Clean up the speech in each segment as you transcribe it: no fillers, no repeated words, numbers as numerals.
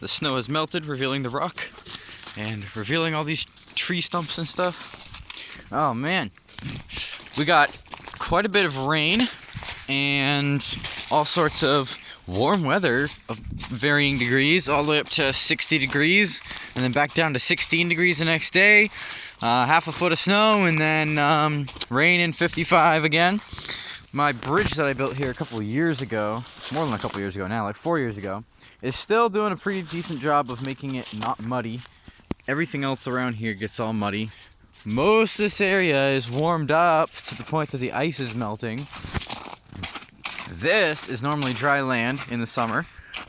The snow has melted, revealing the rock and revealing all these tree stumps and stuff. Oh man, we got quite a bit of rain and all sorts of warm weather of varying degrees, all the way up to 60 degrees and then back down to 16 degrees the next day. Half a foot of snow and then rain and 55 again. My bridge that I built here a couple of years ago, more than a couple of years ago now, like 4 years ago, is still doing a pretty decent job of making it not muddy. Everything else around here gets all muddy. Most of this area is warmed up to the point that the ice is melting. This is normally dry land in the summer,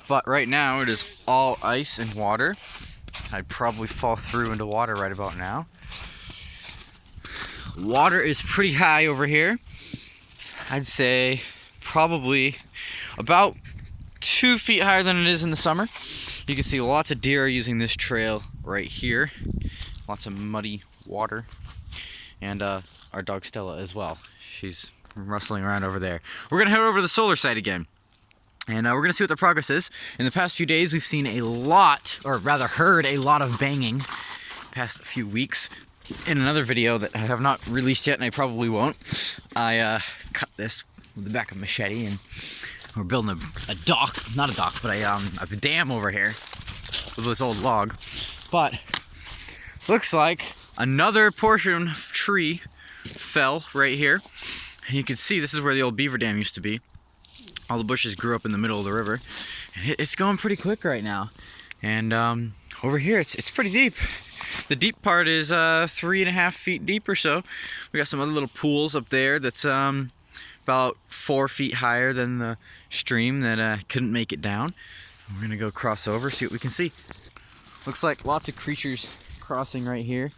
but right now it is all ice and water. I'd probably fall through into water right about now. Water is pretty high over here. I'd say probably about 2 feet higher than it is in the summer. You can see lots of deer are using this trail right here. Lots of muddy water. And our dog Stella as well. She's rustling around over there. We're going to head over to the solar site again. And we're going to see what the progress is. In the past few days, we've seen a lot, or rather heard a lot of banging past few weeks. In another video that I have not released yet, and I probably won't, I cut this with the back of a machete, and we're building a dock, not a dock, but a dam over here with this old log. But looks like another portion of tree fell right here. And you can see this is where the old beaver dam used to be. All the bushes grew up in the middle of the river. And it's going pretty quick right now. And over here, it's pretty deep. The deep part is 3.5 feet deep or so. We got some other little pools up there that's about 4 feet higher than the stream that couldn't make it down. We're gonna go cross over, see what we can see. Looks like lots of creatures crossing right here.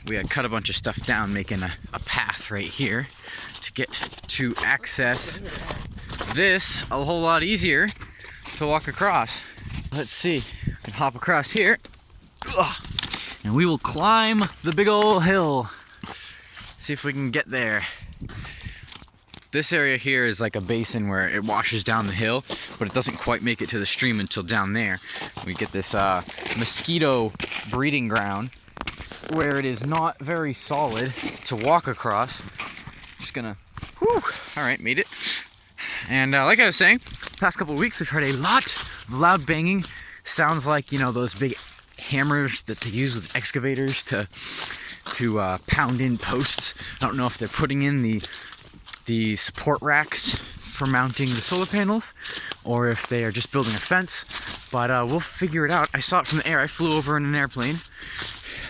We had cut a bunch of stuff down, making a path right here to get to access this a whole lot easier to walk across. Let's see, we can hop across here. Ugh. And we will climb the big old hill. See if we can get there. This area here is like a basin where it washes down the hill, but it doesn't quite make it to the stream until down there. We get this mosquito breeding ground where it is not very solid to walk across. Just gonna, whew, all right, made it. And like I was saying, past couple of weeks we've heard a lot of loud banging. Sounds like, you know, those big hammers that they use with excavators to pound in posts. I don't know if they're putting in the support racks for mounting the solar panels, or if they are just building a fence, but we'll figure it out. I saw it from the air. I flew over in an airplane.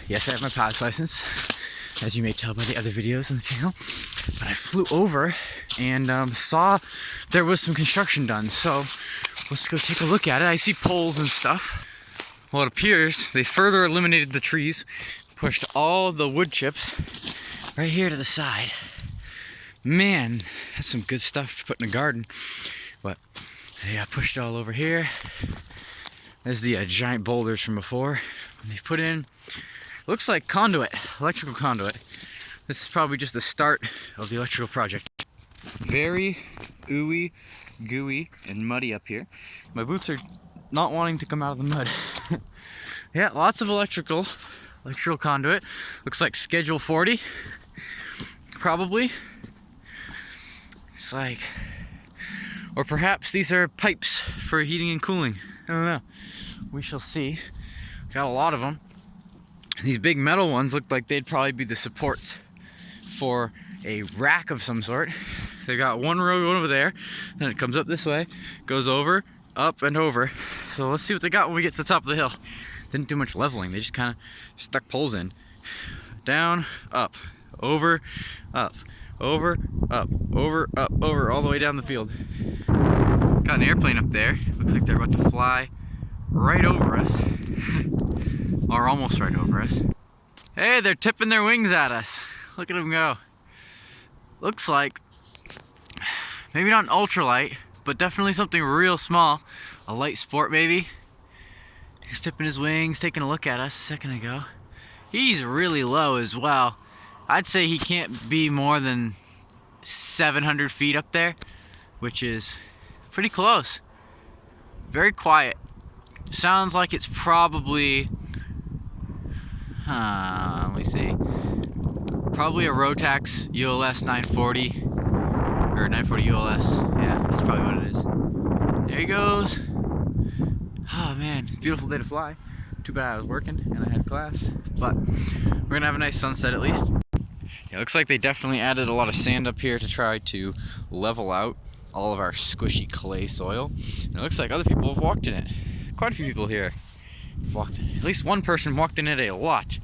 Yes, I have my pilot's license, as you may tell by the other videos on the channel, but I flew over and saw there was some construction done, so let's go take a look at it. I see poles and stuff. Well, it appears they further eliminated the trees, pushed all the wood chips right here to the side. Man, that's some good stuff to put in a garden. But they pushed it all over here. There's the giant boulders from before. They put in, looks like conduit, electrical conduit. This is probably just the start of the electrical project. Very ooey, gooey, and muddy up here. My boots are not wanting to come out of the mud. Yeah, lots of electrical conduit. Looks like schedule 40, probably. It's like, or perhaps these are pipes for heating and cooling. I don't know. We shall see. Got a lot of them. These big metal ones look like they'd probably be the supports for a rack of some sort. They got one row going over there, then it comes up this way, goes over, up and over. So let's see what they got when we get to the top of the hill. Didn't do much leveling, they just kind of stuck poles in. Down, up, over, up, over, up, over, up, over, all the way down the field. Got an airplane up there. Looks like they're about to fly right over us. Or almost right over us. Hey, they're tipping their wings at us. Look at them go. Looks like, maybe not an ultralight, but definitely something real small. A light sport maybe. He's tipping his wings, taking a look at us a second ago. He's really low as well. I'd say he can't be more than 700 feet up there, which is pretty close. Very quiet. Sounds like it's probably, let me see, probably a Rotax ULS 940, or 940 ULS. Yeah, that's probably what it is. There he goes. Oh man, beautiful day to fly. Too bad I was working and I had class, but we're gonna have a nice sunset at least. It looks like they definitely added a lot of sand up here to try to level out all of our squishy clay soil. And it looks like other people have walked in it. Quite a few people here have walked in it. At least one person walked in it a lot.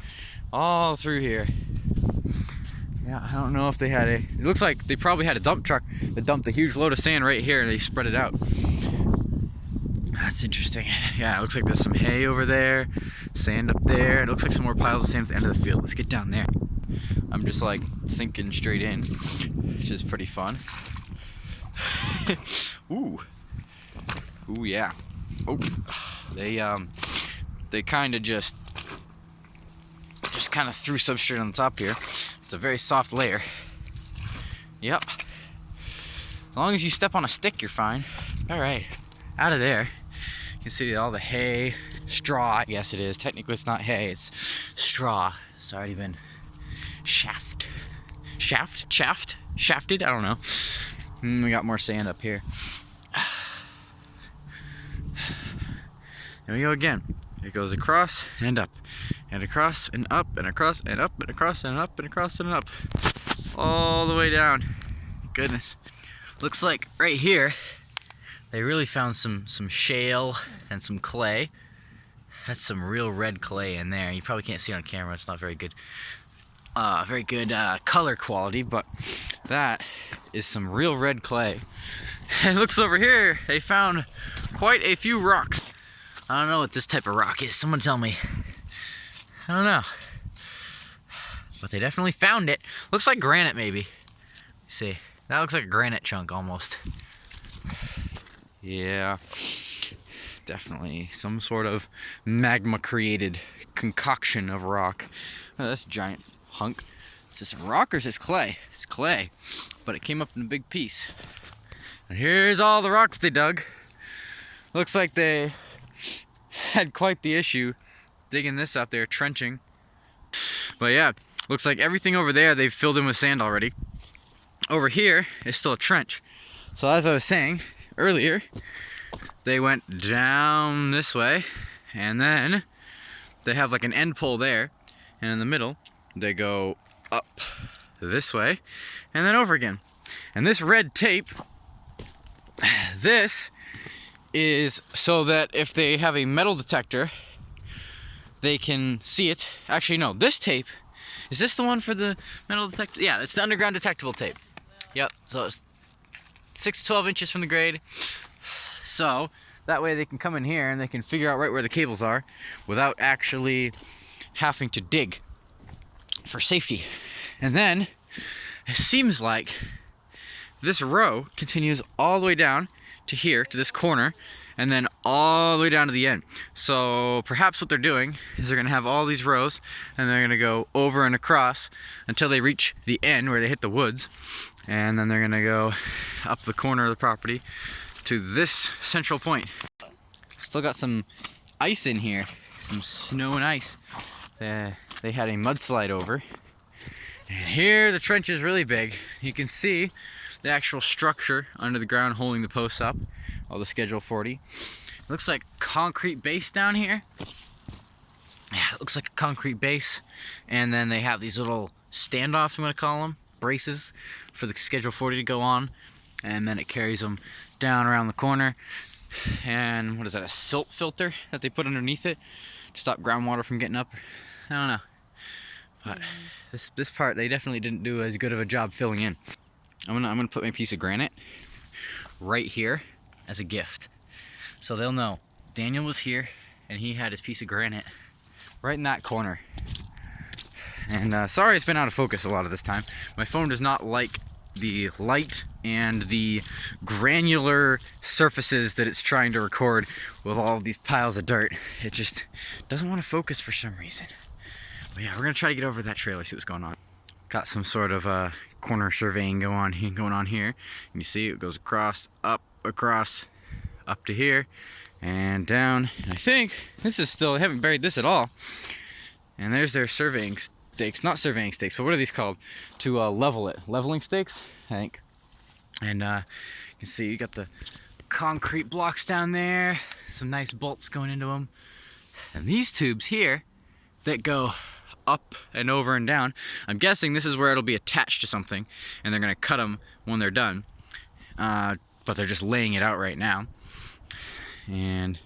All through here. Yeah, I don't know if they had a... It looks like they probably had a dump truck that dumped a huge load of sand right here and they spread it out. That's interesting. Yeah, it looks like there's some hay over there, sand up there. It looks like some more piles of sand at the end of the field. Let's get down there. I'm just like sinking straight in, which is pretty fun. Ooh. Ooh, yeah. Oh, they kind of just kind of threw substrate on the top here. It's a very soft layer. Yep. As long as you step on a stick, you're fine. All right, out of there. You can see all the hay, straw. Yes, it is. Technically, it's not hay. It's straw. It's already been shafted. I don't know. We got more sand up here. Here we go again. It goes across and up, and across and up, and across and up, and across and up, and across and up, all the way down. Goodness. Looks like right here they really found some shale and some clay. That's some real red clay in there. You probably can't see it on camera. It's not very good. Color quality, but that is some real red clay. And it looks over here, they found quite a few rocks. I don't know what this type of rock is. Someone tell me. I don't know. But they definitely found it. Looks like granite, maybe. See, that looks like a granite chunk almost. Yeah, definitely some sort of magma created concoction of rock. Oh, that's a giant hunk. Is this rock or is this clay? It's clay, but it came up in a big piece. And here's all the rocks they dug. Looks like they had quite the issue digging this out there, trenching. But yeah, looks like everything over there they've filled in with sand already. Over here is still a trench. So as I was saying earlier, they went down this way, and then they have like an end pole there, and in the middle they go up this way and then over again. And this red tape, this is so that if they have a metal detector, they can see it. Actually, no, this tape, is this the one for the metal detector? Yeah, it's the underground detectable tape. Yep, so it's 6 to 12 inches from the grade. So that way they can come in here and they can figure out right where the cables are without actually having to dig for safety. And then it seems like this row continues all the way down to here, to this corner, and then all the way down to the end. So perhaps what they're doing is they're gonna have all these rows and they're gonna go over and across until they reach the end where they hit the woods, and then they're gonna go up the corner of the property to this central point. Still got some ice in here, some snow and ice. They had a mudslide over. And here the trench is really big. You can see the actual structure under the ground holding the posts up, all the Schedule 40. It looks like concrete base down here. Yeah, it looks like a concrete base. And then they have these little standoffs, I'm gonna call them, braces for the Schedule 40 to go on. And then it carries them down around the corner. And what is that, a silt filter that they put underneath it to stop groundwater from getting up? I don't know. But this part they definitely didn't do as good of a job filling in. I'm gonna put my piece of granite right here as a gift, so they'll know Daniel was here and he had his piece of granite right in that corner. And sorry it's been out of focus a lot of this time. My phone does not like the light and the granular surfaces that it's trying to record with all of these piles of dirt. It just doesn't want to focus for some reason. But yeah, we're gonna try to get over that trailer, see what's going on. Got some sort of corner surveying going on here. And you see it goes across, up, across, up to here and down. And I think this is still, I haven't buried this at all. And there's their surveying stakes, not surveying stakes, but what are these called? To level it, leveling stakes, I think. And you can see you got the concrete blocks down there, some nice bolts going into them. And these tubes here that go up and over and down, I'm guessing this is where it'll be attached to something and they're gonna cut them when they're done. But they're just laying it out right now. And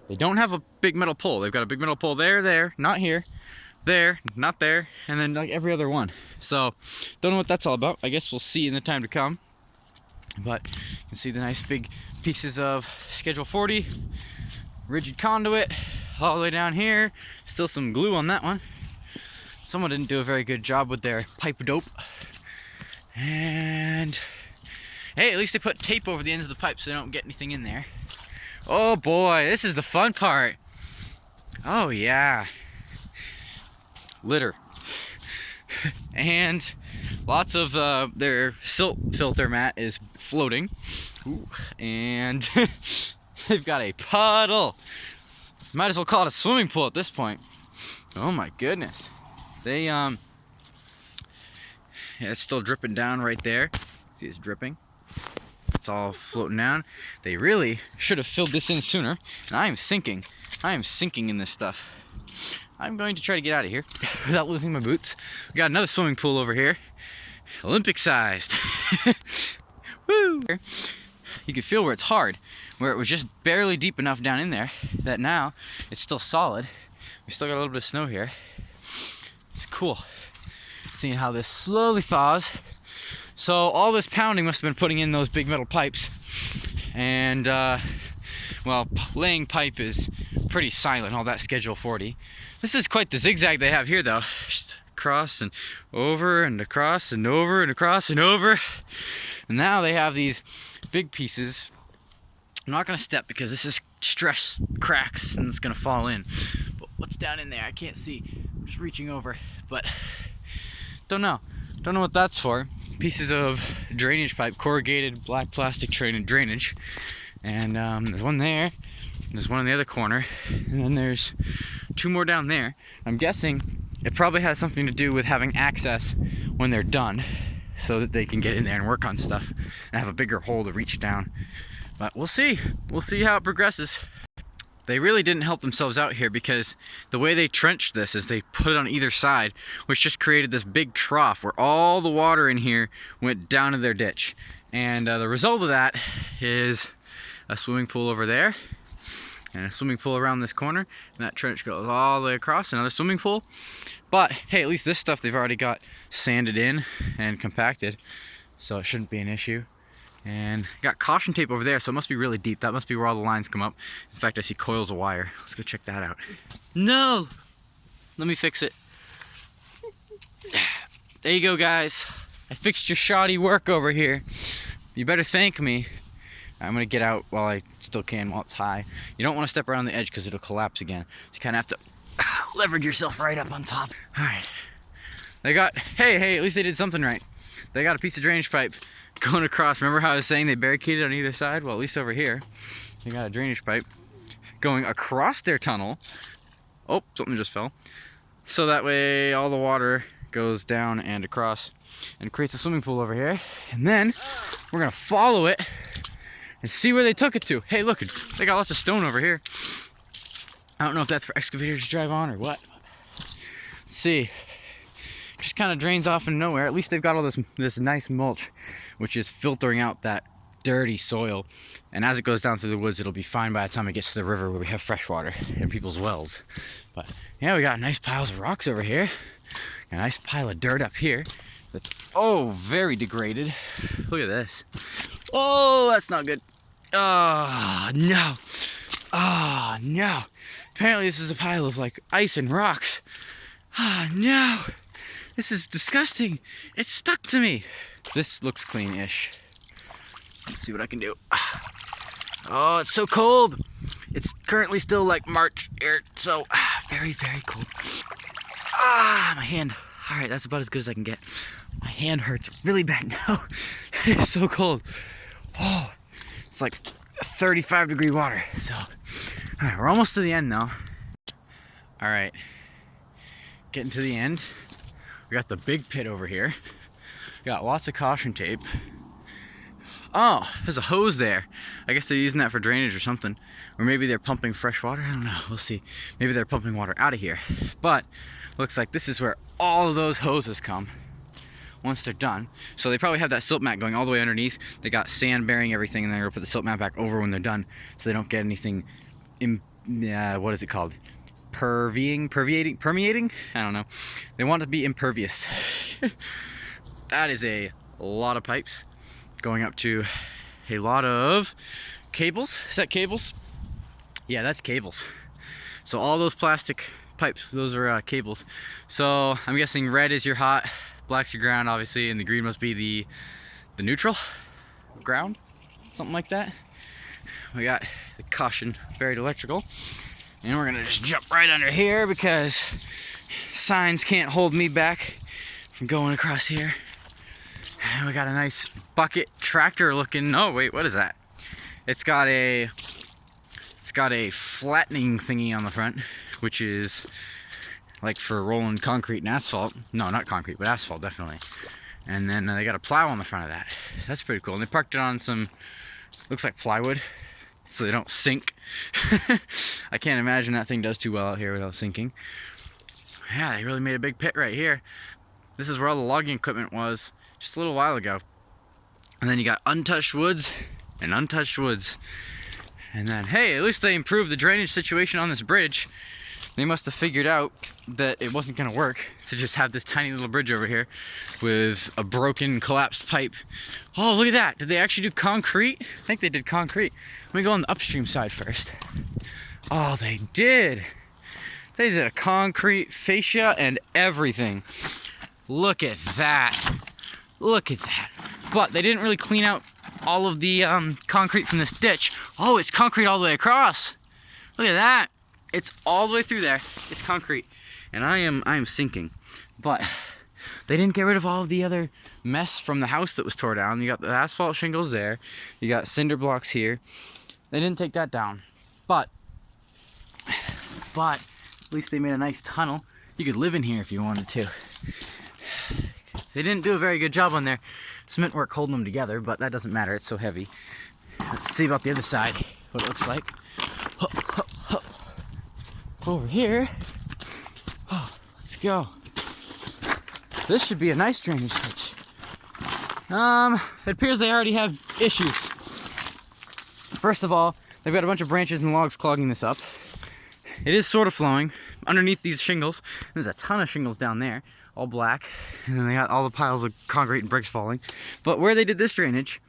they don't have a big metal pole. They've got a big metal pole there, not here, there, not there, and then like every other one. So, don't know what that's all about. I guess we'll see in the time to come. But you can see the nice big pieces of Schedule 40, rigid conduit, all the way down here. Still some glue on that one. Someone didn't do a very good job with their pipe dope. And hey, at least they put tape over the ends of the pipe so they don't get anything in there. Oh boy, this is the fun part. Oh yeah. Litter. And lots of their silt filter mat is floating. Ooh. And they've got a puddle. Might as well call it a swimming pool at this point. Oh my goodness. They yeah, it's still dripping down right there. See, it's dripping. It's all floating down. They really should have filled this in sooner. And I am sinking in this stuff. I'm going to try to get out of here without losing my boots. We got another swimming pool over here. Olympic sized. Woo! You can feel where it's hard, where it was just barely deep enough down in there that now it's still solid. We still got a little bit of snow here. It's cool seeing how this slowly thaws. So all this pounding must have been putting in those big metal pipes. And well, laying pipe is pretty silent, all that Schedule 40. This is quite the zigzag they have here though. Just across and over and across and over and across and over. And now they have these big pieces. I'm not gonna step because this is stress cracks and it's gonna fall in. But what's down in there? I can't see. I'm just reaching over, but don't know what that's for. Pieces of drainage pipe, corrugated black plastic drainage. And there's one there. There's one in the other corner, and then there's two more down there. I'm guessing it probably has something to do with having access when they're done so that they can get in there and work on stuff and have a bigger hole to reach down. But we'll see how it progresses. They really didn't help themselves out here because the way they trenched this is they put it on either side, which just created this big trough where all the water in here went down to their ditch. And the result of that is a swimming pool over there and a swimming pool around this corner, and that trench goes all the way across, another swimming pool. But hey, at least this stuff they've already got sanded in and compacted, so it shouldn't be an issue. And got caution tape over there, so it must be really deep. That must be where all the lines come up. In fact, I see coils of wire. Let's go check that out. No! Let me fix it. There you go, guys. I fixed your shoddy work over here. You better thank me. I'm gonna get out while I still can, while it's high. You don't want to step around the edge because it'll collapse again. So you kind of have to leverage yourself right up on top. All right. They got, hey, at least they did something right. They got a piece of drainage pipe going across. Remember how I was saying they barricaded on either side? Well, at least over here, they got a drainage pipe going across their tunnel. Oh, something just fell. So that way all the water goes down and across and creates a swimming pool over here. And then we're gonna follow it and see where they took it to. Hey, look, they got lots of stone over here. I don't know if that's for excavators to drive on or what. Let's see. Just kind of drains off into nowhere. At least they've got all this nice mulch, which is filtering out that dirty soil. And as it goes down through the woods, it'll be fine by the time it gets to the river where we have fresh water in people's wells. But yeah, we got nice piles of rocks over here. A nice pile of dirt up here that's, oh, very degraded. Look at this. Oh, that's not good. Oh, no. Oh, no. Apparently this is a pile of like ice and rocks. Oh, no. This is disgusting. It's stuck to me. This looks clean-ish. Let's see what I can do. Oh, it's so cold. It's currently still like March here, so very, very cold. My hand. All right, that's about as good as I can get. My hand hurts really bad now. It's so cold. Oh, it's like 35-degree water. So, all right, we're almost to the end though. All right, getting to the end. We got the big pit over here. We got lots of caution tape. Oh, there's a hose there. I guess they're using that for drainage or something. Or maybe they're pumping fresh water. I don't know. We'll see. Maybe they're pumping water out of here. But looks like this is where all of those hoses come once they're done. So they probably have that silt mat going all the way underneath. They got sand bearing everything, and then they're gonna put the silt mat back over when they're done, so they don't get anything what is it called? Permeating? I don't know. They want to be impervious. That is a lot of pipes going up to a lot of cables. Is that cables? Yeah, that's cables. So all those plastic pipes, those are cables. So I'm guessing red is your hot, black's your ground, obviously, and the green must be the neutral ground, something like that. We got the caution buried electrical, and we're gonna just jump right under here because signs can't hold me back from going across here. And we got a nice bucket tractor looking. Oh wait, what is that? It's got a flattening thingy on the front, which is like for rolling concrete and asphalt. No, not concrete, but asphalt definitely. And then they got a plow on the front of that. So that's pretty cool. And they parked it on some, looks like plywood, so they don't sink. I can't imagine that thing does too well out here without sinking. Yeah, they really made a big pit right here. This is where all the logging equipment was just a little while ago. And then you got untouched woods and untouched woods. And then, hey, at least they improved the drainage situation on this bridge. They must have figured out that it wasn't gonna work to just have this tiny little bridge over here with a broken, collapsed pipe. Oh, look at that. Did they actually do concrete? I think they did concrete. Let me go on the upstream side first. Oh, they did. They did a concrete fascia and everything. Look at that. Look at that. But they didn't really clean out all of the concrete from this ditch. Oh, it's concrete all the way across. Look at that. It's all the way through there. It's concrete. And I am sinking. But they didn't get rid of all of the other mess from the house that was tore down. You got the asphalt shingles there. You got cinder blocks here. They didn't take that down. But at least they made a nice tunnel. You could live in here if you wanted to. They didn't do a very good job on their cement work holding them together, but that doesn't matter. It's so heavy. Let's see about the other side, what it looks like. Over here. Oh, let's go. This should be a nice drainage ditch. It appears they already have issues. First of all, they've got a bunch of branches and logs clogging this up. It is sort of flowing underneath these shingles. There's a ton of shingles down there, all black, and then they got all the piles of concrete and bricks falling. But where they did this drainage,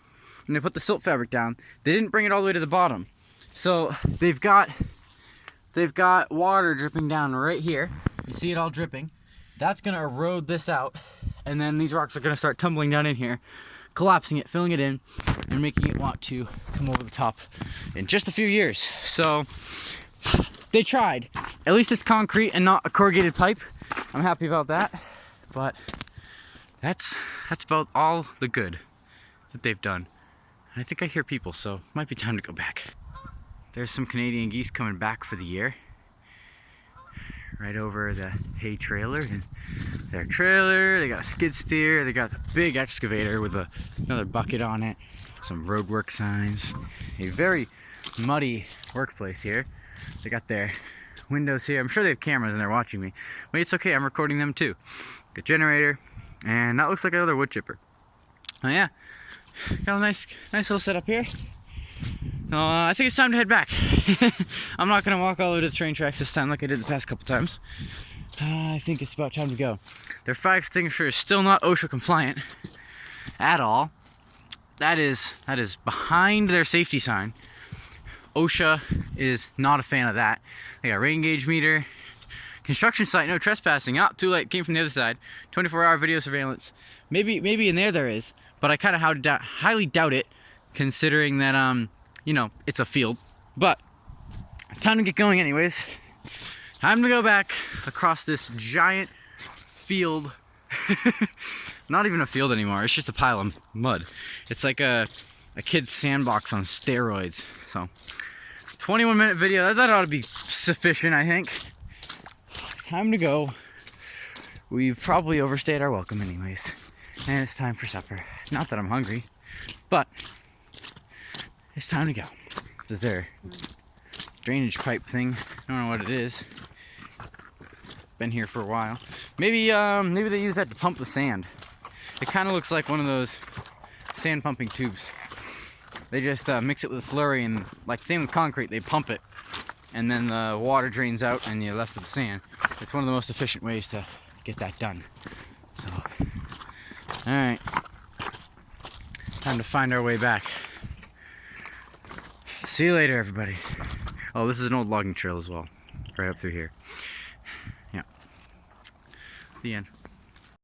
and they put the silt fabric down, they didn't bring it all the way to the bottom. So they've got water dripping down right here. You see it all dripping. That's gonna erode this out, and then these rocks are gonna start tumbling down in here, collapsing it, filling it in, and making it want to come over the top in just a few years. So they tried. At least it's concrete and not a corrugated pipe. I'm happy about that. But that's about all the good that they've done. And I think I hear people, so it might be time to go back. There's some Canadian geese coming back for the year. Right over the hay trailer. And their trailer, they got a skid steer, they got a big excavator with another bucket on it, some roadwork signs. A very muddy workplace here. They got their windows here. I'm sure they have cameras and they're watching me. But it's okay, I'm recording them too. Got a generator, and that looks like another wood chipper. Oh yeah, got a nice little setup here. I think it's time to head back. I'm not gonna walk all the way to the train tracks this time like I did the past couple times. I think it's about time to go. Their fire extinguisher is still not OSHA compliant at all. That is behind their safety sign. OSHA is not a fan of that. They got rain gauge meter. Construction site, no trespassing. Ah, too late, came from the other side. 24-hour video surveillance. Maybe in there is, but I kind of highly doubt it, considering that, you know, it's a field. But, time to get going anyways. Time to go back across this giant field. Not even a field anymore, it's just a pile of mud. It's like a a kid's sandbox on steroids. So 21-minute video, that ought to be sufficient, I think. Time to go. We've probably overstayed our welcome anyways, and it's time for supper. Not that I'm hungry, but it's time to go. Is there drainage pipe thing? I don't know what it is. Been here for a while. Maybe they use that to pump the sand. It kind of looks like one of those sand pumping tubes. They just mix it with a slurry, and like same with concrete, they pump it, and then the water drains out and you're left with the sand. It's one of the most efficient ways to get that done. So, alright. Time to find our way back. See you later, everybody. Oh, this is an old logging trail as well. Right up through here. Yeah. The end.